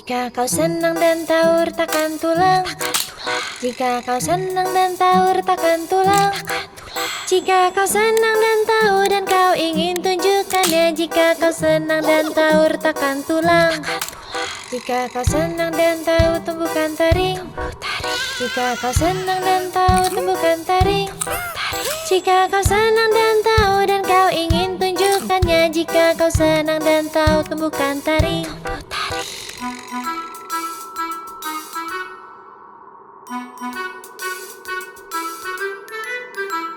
Jika kau senang dan tahu retakan tulang, jika kau senang dan tahu retakan tulang, jika kau senang dan tahu dan kau ingin tunjukkannya, jika kau senang dan tahu retakan tulang, jika kau senang dan tahu tumbukan taring, jika kau senang dan tahu tumbukan taring, jika kau senang dan tahu dan kau ingin tunjukkannya, jika kau senang dan tahu tumbukan taring.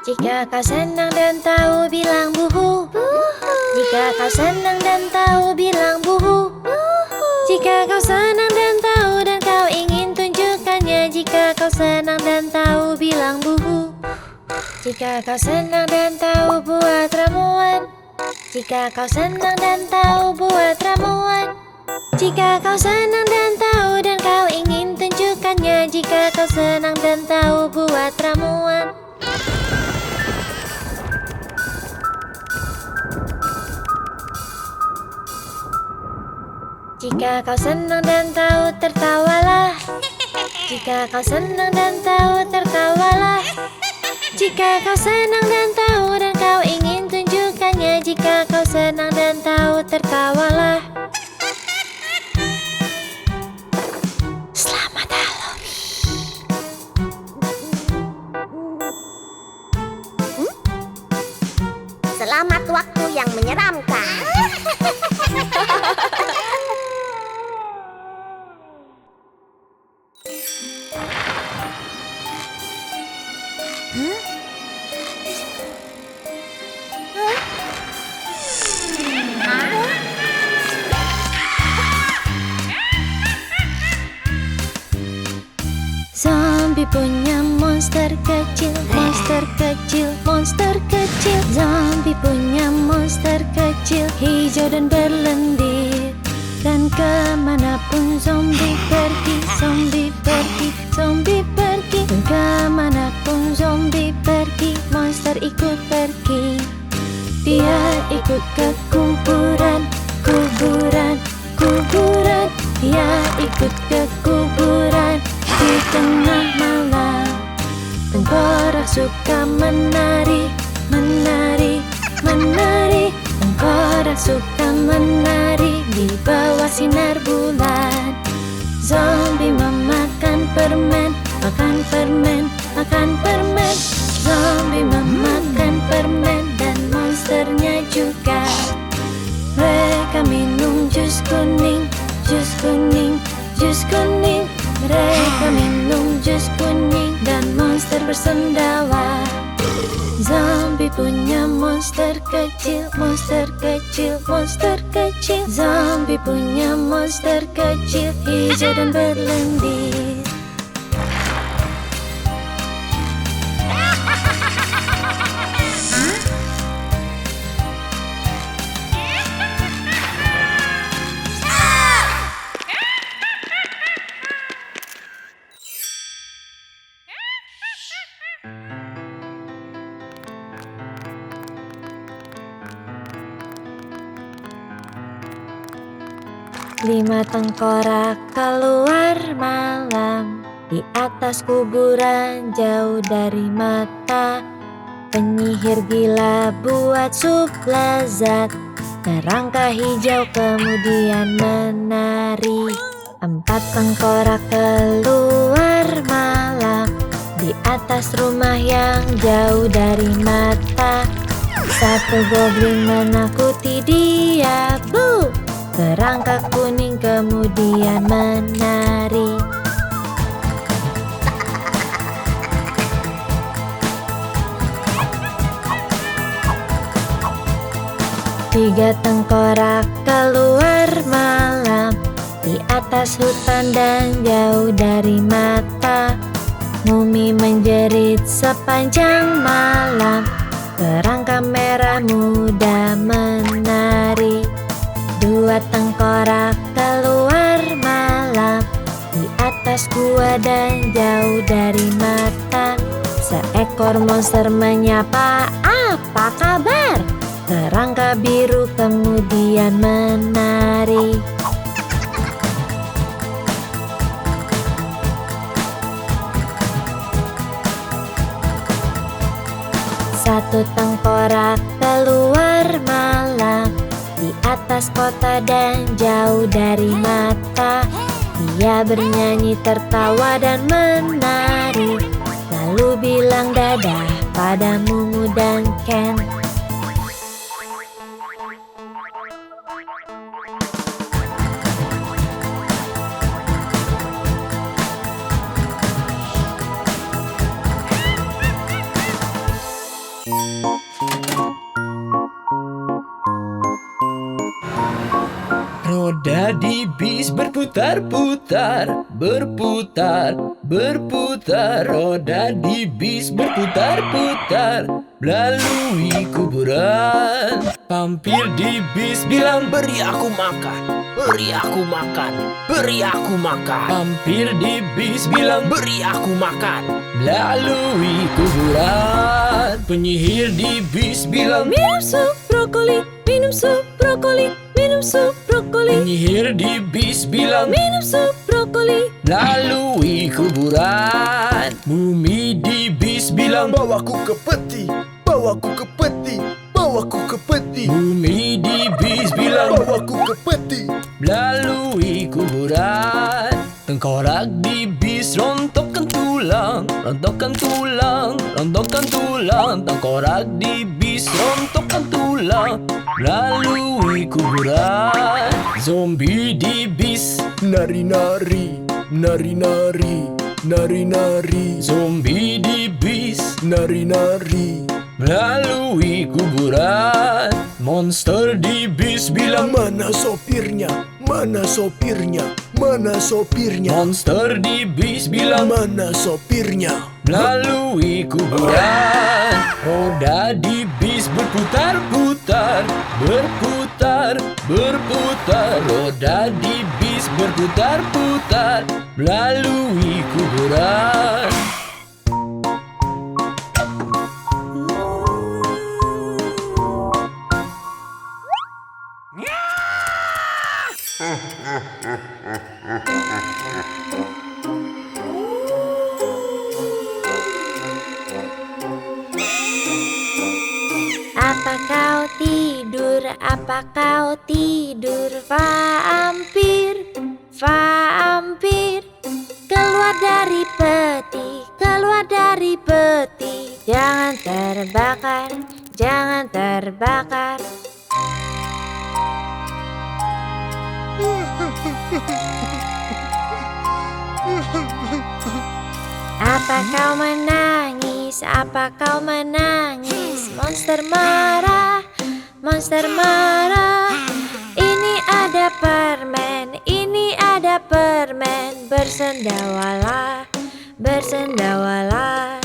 Jika kau senang dan tahu bilang buhu, jika kau senang dan tahu bilang buhu, jika kau senang dan tahu dan kau ingin tunjukkannya, jika kau senang dan tahu bilang buhu. Jika kau senang dan tahu buat ramuan, jika kau senang dan tahu buat ramuan, jika kau senang dan tahu dan kau ingin tunjukkannya, jika kau senang dan tahu buat ramuan. Jika kau senang dan tahu, tertawalah. Jika kau senang dan tahu, tertawalah. Jika kau senang dan tahu dan kau ingin tunjukkannya, jika kau senang dan tahu, tertawalah. Selamat Halloween. Selamat waktu yang menyeramkan. Zombie punya monster kecil, monster kecil, monster kecil. Zombie punya monster kecil, hijau dan berlendir. Dan kemanapun zombie pergi, zombie pergi, zombie pergi. Dan kemanapun zombie pergi, monster ikut pergi. Dia ikut ke kuburan, kuburan, kuburan. Dia ikut ke kuburan di tengah malam. Tengkorak suka menari, menari, menari. Tengkorak suka menari di bawah sinar bulan. Zombie memakan permen, makan permen, makan permen. Zombie memakan permen dan monsternya juga. Mereka minum jus kuning, jus kuning, jus kuning. Mereka minum jus kuning dan monster bersendawa. Zombie punya monster kecil, monster kecil, monster kecil. Zombie punya monster kecil, hijau dan berlendir. Lima tengkorak keluar malam di atas kuburan jauh dari mata. Penyihir gila buat sup lezat, kerangka hijau kemudian menari. Empat tengkorak keluar malam di atas rumah yang jauh dari mata. Satu goblin menakuti dia, bu. Kerangka kuning kemudian menari. Tiga tengkorak keluar malam di atas hutan dan jauh dari mata. Mumi menjerit sepanjang malam. Kerangka merah muda menari. Dua tengkorak keluar malam di atas gua dan jauh dari mata. Seekor monster menyapa, apa kabar? Kerangka biru kemudian menari. Satu tengkorak keluar malam di atas kota dan jauh dari mata. Dia bernyanyi, tertawa dan menari, lalu bilang dadah pada Mumu dan Ken. Roda di bis berputar-putar, berputar, berputar. Roda di bis berputar-putar, melalui kuburan. Vampir di bis bilang, beri aku makan, beri aku makan, beri aku makan. Vampir di bis bilang, beri aku makan, melalui kuburan. Penyihir di bis bilang, Minum sup brokoli, minum sup brokoli, minum sup brokoli. penyihir di bis bilang, Minum sup brokoli. melalui kuburan. Mumi di bis bilang, Bawaku ke peti, bawaku ke peti, bawaku ke peti, Mumi di bis bilang, bawaku ke peti. melalui kuburan. Tengkorak di bis rontokkan tulang, rontokkan tulang, rontokkan tulang. Tengkorak di bis rontokkan tulang, melalui kuburan. Zombie di bis, Nari-nari, nari-nari, nari-nari, zombie di bis, nari-nari. melalui kuburan. Monster di bis bilang, Mana sopirnya, mana sopirnya, mana sopirnya, monster di bis bilang, mana sopirnya. melalui kuburan. Roda di bis berputar-putar, berputar, berputar. Roda di bis berputar-putar, melalui kuburan. Apa kau tidur? Apa kau tidur? Vampir, vampir, keluar dari peti, keluar dari peti. Jangan terbakar, jangan terbakar. Apa kau menangis? Apa kau menangis? Monster marah, monster marah. Ini ada permen, ini ada permen. Bersendawalah, bersendawalah.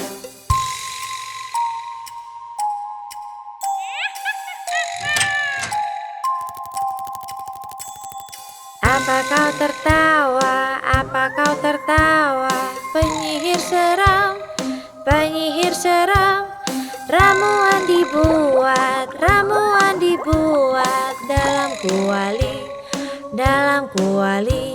Apa kau tertawa? Apa kau tertawa? Penyihir seram, penyihir seram. Ramuan dibuat, ramuan dibuat dalam kuali, dalam kuali.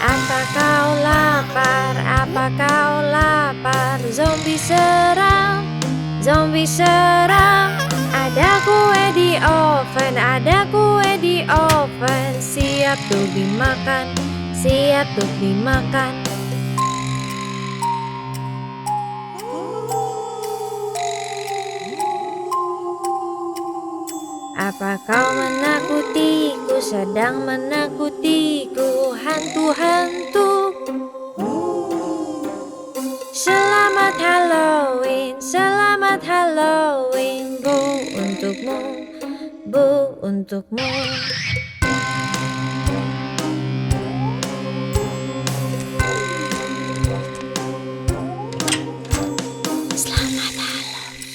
Apa kau lapar? Apa kau lapar? Zombie seram, zombie seram. Ada kue di oven, ada kue di oven. Siap untuk dimakan, siap untuk dimakan. Apa kau menakutiku, sedang menakutiku, hantu-hantu? Selamat Halloween, selamat Halloween. Bu untukmu, bu untukmu. Selamat Halloween.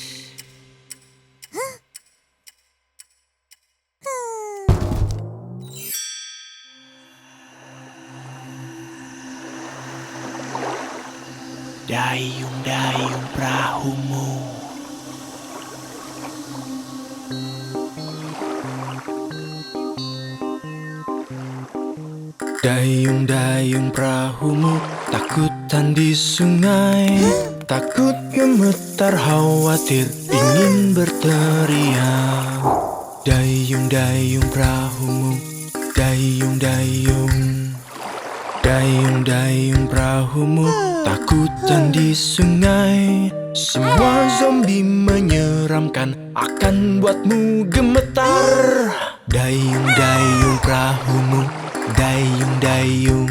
Dayung-dayung perahumu. Dayung-dayung perahumu takutan di sungai. Takut gemetar khawatir ingin berteriak. Dayung-dayung perahumu, dayung-dayung. Dayung-dayung perahumu takutan di sungai. Semua zombie menyeramkan akan buatmu gemetar. Dayung-dayung perahumu, dayung-dayung.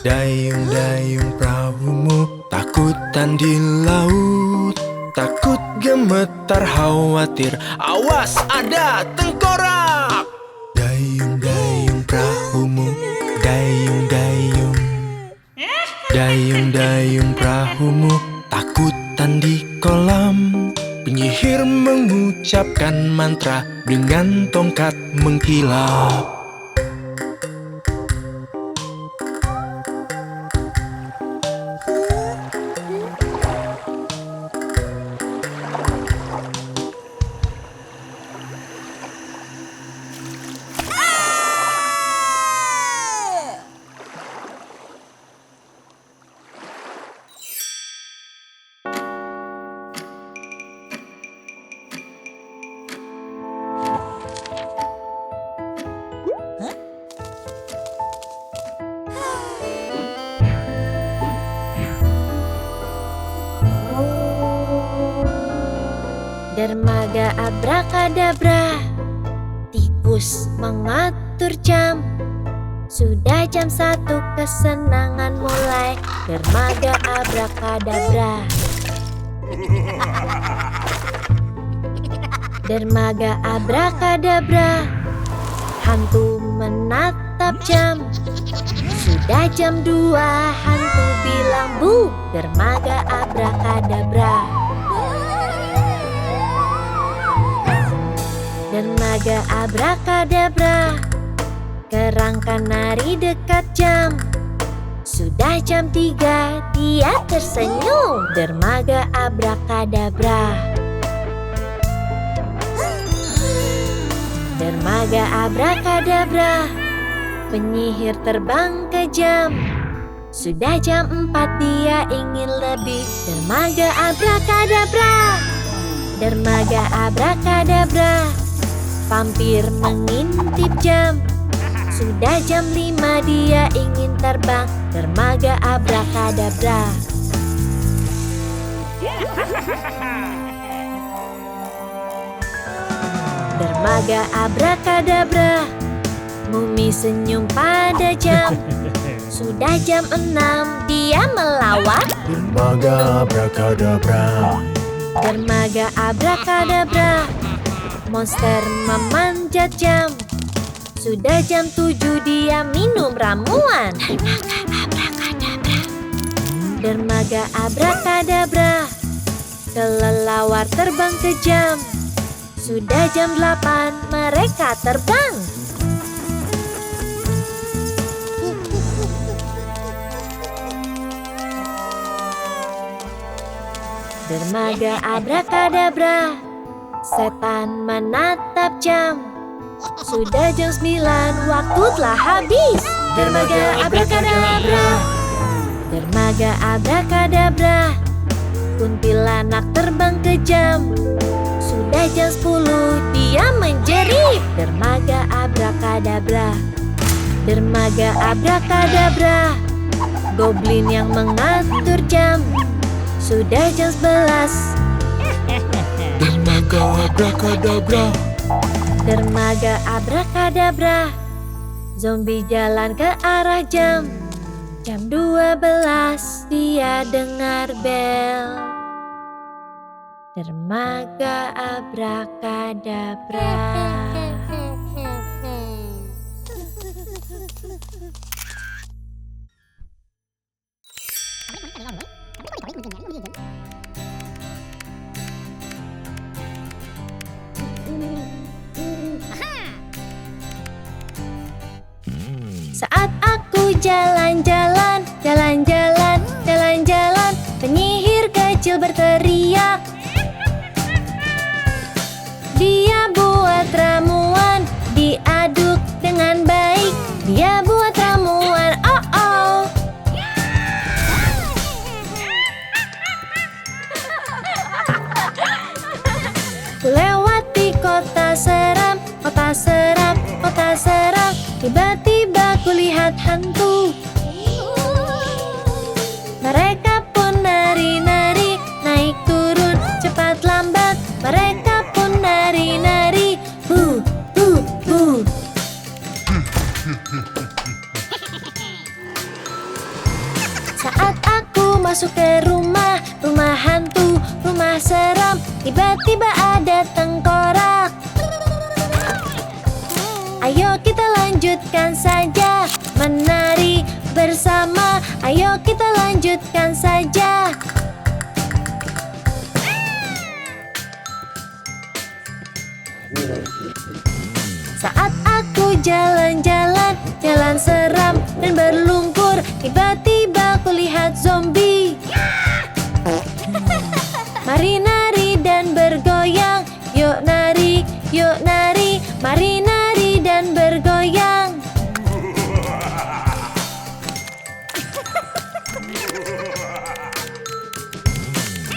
Dayung-dayung perahumu takutan di laut. Takut gemetar khawatir, awas ada tengkorak. Dayung-dayung perahumu, dayung-dayung. Dayung-dayung perahumu takutan di kolam. Penyihir mengucapkan mantra dengan tongkat mengkilap. Dermaga abrakadabra, tikus mengatur jam. Sudah jam 1 kesenangan mulai. Dermaga abrakadabra. Dermaga abrakadabra, hantu menatap jam. Sudah jam 2, hantu bilang bu. Dermaga abrakadabra. Dermaga abrakadabra, kerang kanari dekat jam. Sudah jam 3, dia tersenyum. Dermaga abrakadabra. Dermaga abrakadabra, penyihir terbang ke jam. Sudah jam 4, dia ingin lebih. Dermaga abrakadabra. Dermaga abrakadabra, vampir mengintip jam. Sudah jam 5, dia ingin terbang. Dermaga abrakadabra. Dermaga abrakadabra, mumi senyum pada jam. Sudah jam 6, dia melawat. Dermaga abrakadabra. Dermaga abrakadabra, monster memanjat jam. Sudah jam 7, dia minum ramuan. Dermaga abrakadabra, kelelawar terbang ke jam. Sudah jam 8, mereka terbang. Dermaga abrakadabra, setan menatap jam. Sudah jam 9, waktu telah habis. Dermaga abrakadabra. Dermaga abrakadabra, kuntilanak terbang ke jam. Sudah jam 10, dia menjerit. Dermaga abrakadabra. Dermaga abrakadabra, goblin yang mengatur jam. Sudah jam 11. Dermaga abrakadabra. Dermaga abrakadabra, zombie jalan ke arah jam. Jam 12, dia dengar bel. Dermaga abrakadabra. Saat aku jalan-jalan, jalan-jalan, jalan-jalan, penyihir kecil berteriak. Dia buat ramuan, diaduk dengan baik. Dia buat melihat hantu. Mereka pun nari-nari, naik turun, cepat lambat. Mereka pun nari-nari, bu, bu, bu. Saat aku masuk ke rumah hantu, rumah seram, tiba-tiba ada tengkorak. Ayo kita lanjutkan saja menari bersama. Ayo kita lanjutkan saja. Saat aku jalan-jalan, jalan seram dan berlumpur, tiba-tiba aku lihat zombie. Mari nari dan bergoyang, yuk nari, mari nari dan bergoyang.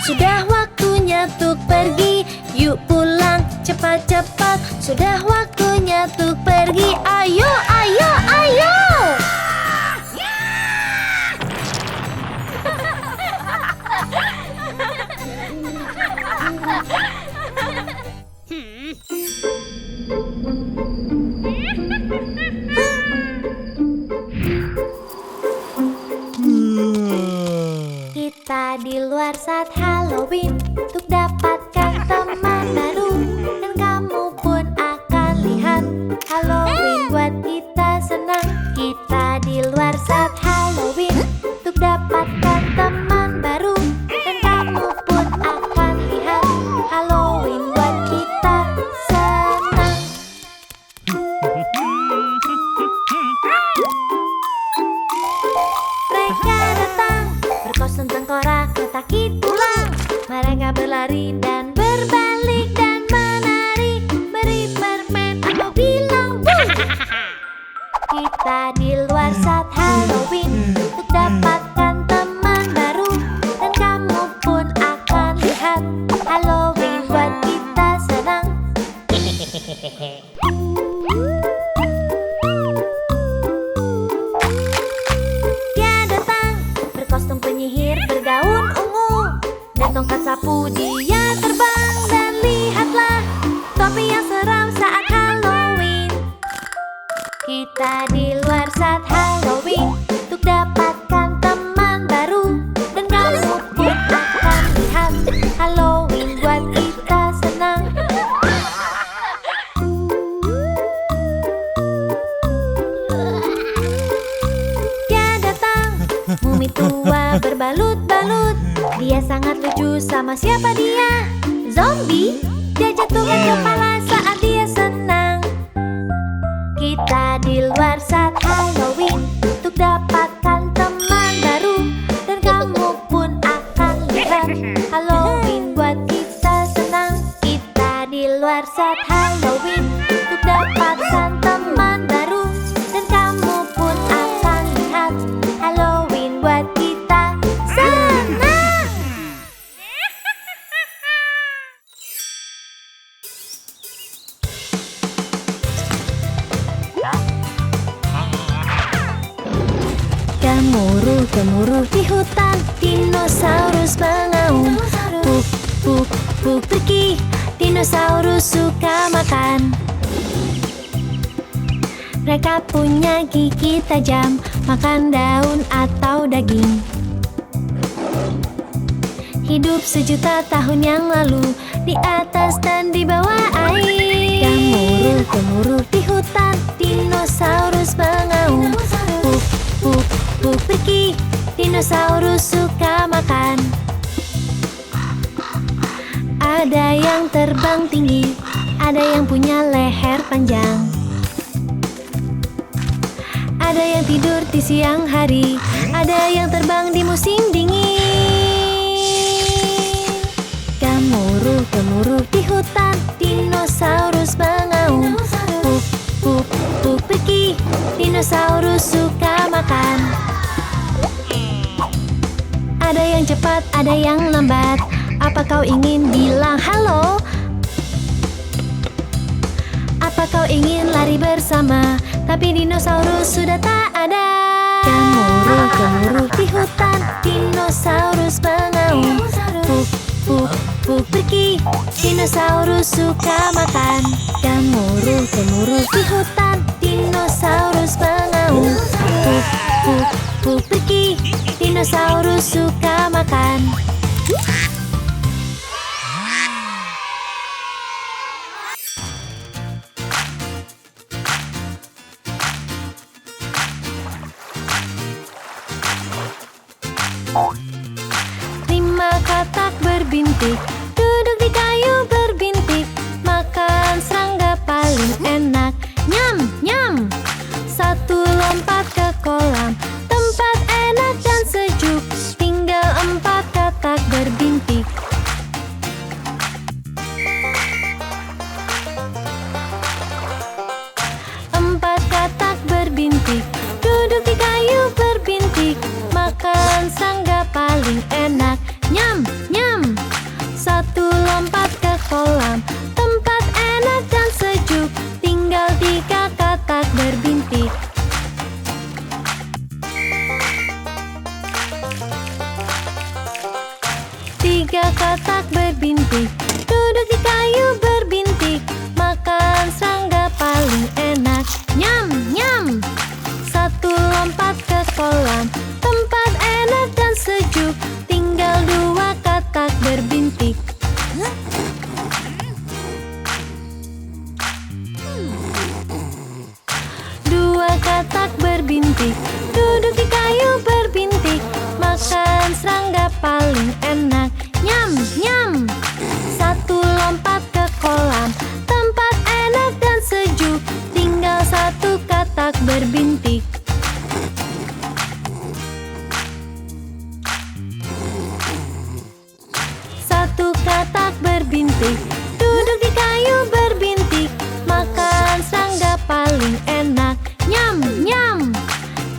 Sudah waktunya tuk pergi, yuk pulang cepat-cepat. Sudah waktunya tuk pergi, ayo, ayo, ayo. Kita di luar saat Halloween untuk dapatkan teman baru, dan kamu pun akan lihat Halloween buat kita senang. Kita di luar saat Halloween untuk dapatkan teman baru, dan kamu pun akan lihat Halloween buat kita senang. Mereka datang berkostum tengkorak, letakki tulang. Mereka berlari dan berbalik dan menari, beri permen atau bilang bu. Kita di luar saat Halloween untuk dapatkan teman baru, dan kamu pun akan lihat Halloween buat kita senang. Dia datang berkostum penyihir bergaun ungu, dan tongkat sapu dia terbang. Dan lihatlah topi yang seram saat Halloween. Kita di luar saat Halloween untuk dapatkan teman baru, dan kamu pun akan lihat Halloween buat kita senang. Dia datang mumi tua berbalut-balut. Dia sangat lucu, sama siapa dia? Zombie. Dia jatuhkan kepala saat dia senang. Kita di luar saat Halloween untuk dapatkan teman baru, dan kamu pun akan lihat Halloween buat kita senang. Kita di luar saat Halloween untuk dapatkan teman baru, dan kamu pun akan lihat Halloween buat kita senang. Gemuruh di hutan, dinosaurus mengaum. Puk, puk, puk pergi, dinosaurus suka makan. Mereka punya gigi tajam, makan daun atau daging. Hidup sejuta tahun yang lalu, di atas dan di bawah air. Gemuruh di hutan, dinosaurus mengaum. Puk, puk, puk pergi, dinosaurus suka makan. Ada yang terbang tinggi, ada yang punya leher panjang. Ada yang tidur di siang hari, ada yang terbang di musim dingin. Gemuruh di hutan, dinosaurus mengaum. Puk, puk, puk pergi, dinosaurus suka makan. Ada yang cepat, ada yang lambat. Apa kau ingin bilang halo? Apa kau ingin lari bersama tapi dinosaurus sudah tak ada. Gemuruh di hutan, dinosaurus mengaum. Puk pergi, dinosaurus suka makan. Gemuruh di hutan, dinosaurus mengaum. Puk pergi, dinosaurus suka makan. Lima katak berbintik, duduk di kayu berbintik, makan serangga paling enak. Nyam, nyam. Satu lompat ke kolam, tempat enak dan sejuk, tinggal 4 katak berbintik. Empat katak berbintik, duduk di kayu berbintik, makan serangga paling enak. Nyam, nyam. Satu lompat ke kolam, tempat enak dan sejuk, tinggal 3 katak berbintik. Tiga katak berbintik, duduk di kayu berbintik, makan serangga paling enak. Nyam, nyam. Satu lompat ke kolam, tempat enak dan sejuk, tinggal 2 katak berbintik. Dua katak berbintik, duduk di kayu berbintik, makan serangga paling enak. Nyam, nyam. Satu lompat ke kolam, tempat enak dan sejuk, tinggal 1 katak berbintik. Satu katak berbintik, duduk di kayu berbintik, makan serangga paling enak. Nyam, nyam.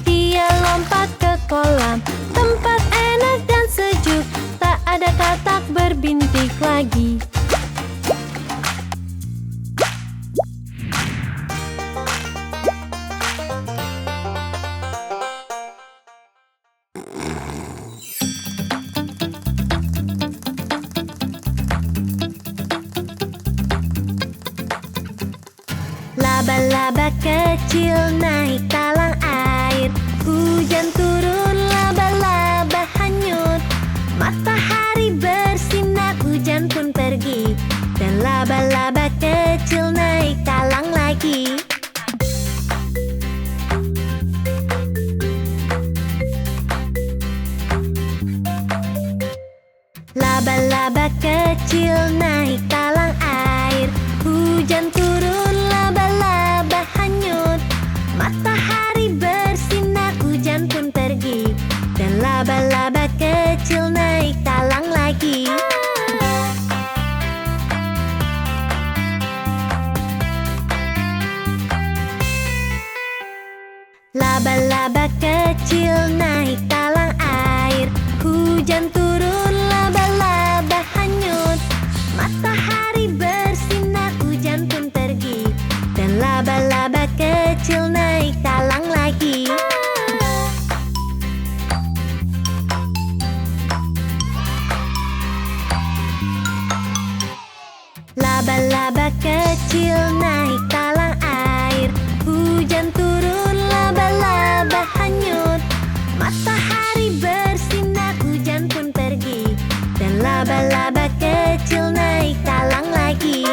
Dia lompat ke kolam, tempat enak dan sejuk, tak ada katak berbintik lagi. Laba-laba kecil naik talang air, hujan turun, laba-laba hanyut. Matahari bersinar, hujan pun pergi, dan laba-laba kecil naik talang lagi. Laba-laba kecil naik talang air, hujan turun, laba-laba hanyut. Matahari bersinar, hujan pun pergi, dan laba-laba kecil naik talang lagi. Laba-laba kecil naik talang air, hujan turun, laba-laba hanyut. Matahari bersinar, hujan pun pergi, dan laba-laba kecil naik talang lagi. Laba-laba kecil naik talang air, hujan turun, laba-laba hanyut. Matahari bersinar, hujan pun pergi, dan laba-laba kecil naik talang lagi.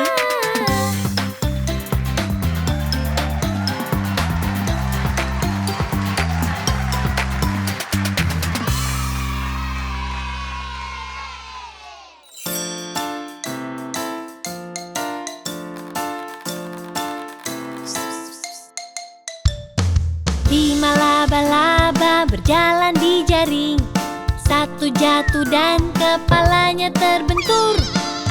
Lima laba-laba berjalan di jaring, satu jatuh dan kepalanya terbentur.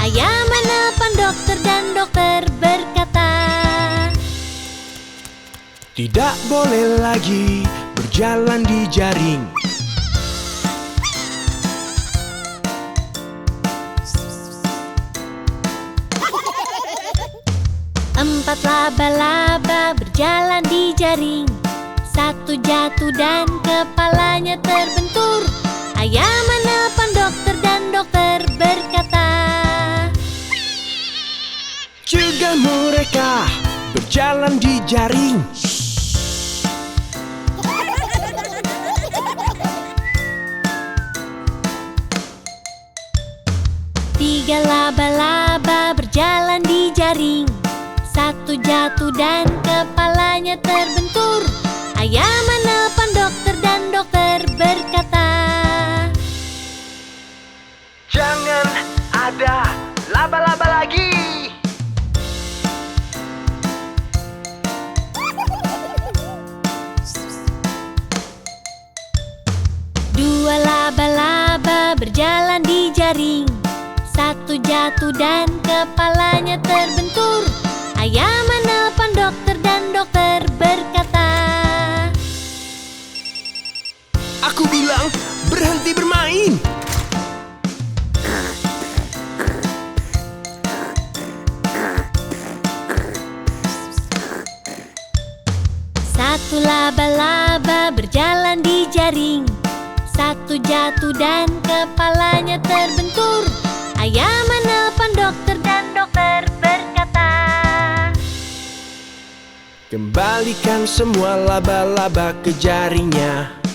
Ayah menelpon dokter dan dokter berkata, Tidak boleh lagi berjalan di jaring. 4 laba-laba berjalan di jaring. 1 jatuh dan kepalanya terbentur. Ayah menelpon dokter dan dokter berkata, Cegah mereka berjalan di jaring. 3 laba-laba berjalan di jaring. 1 jatuh dan kepalanya terbentur. Ayah menelpon dokter dan dokter berkata, Jangan ada laba-laba lagi. Dua laba-laba berjalan di jaring. 1 jatuh dan kepalanya terbentur. Ayah menelpon dokter dan dokter berkata, Aku bilang berhenti bermain. Satu laba-laba berjalan di jaring. 1 jatuh dan kepalanya terbentur. Ayah menelpon dokter dan dokter berkata, Kembalikan semua laba-laba ke jaringnya.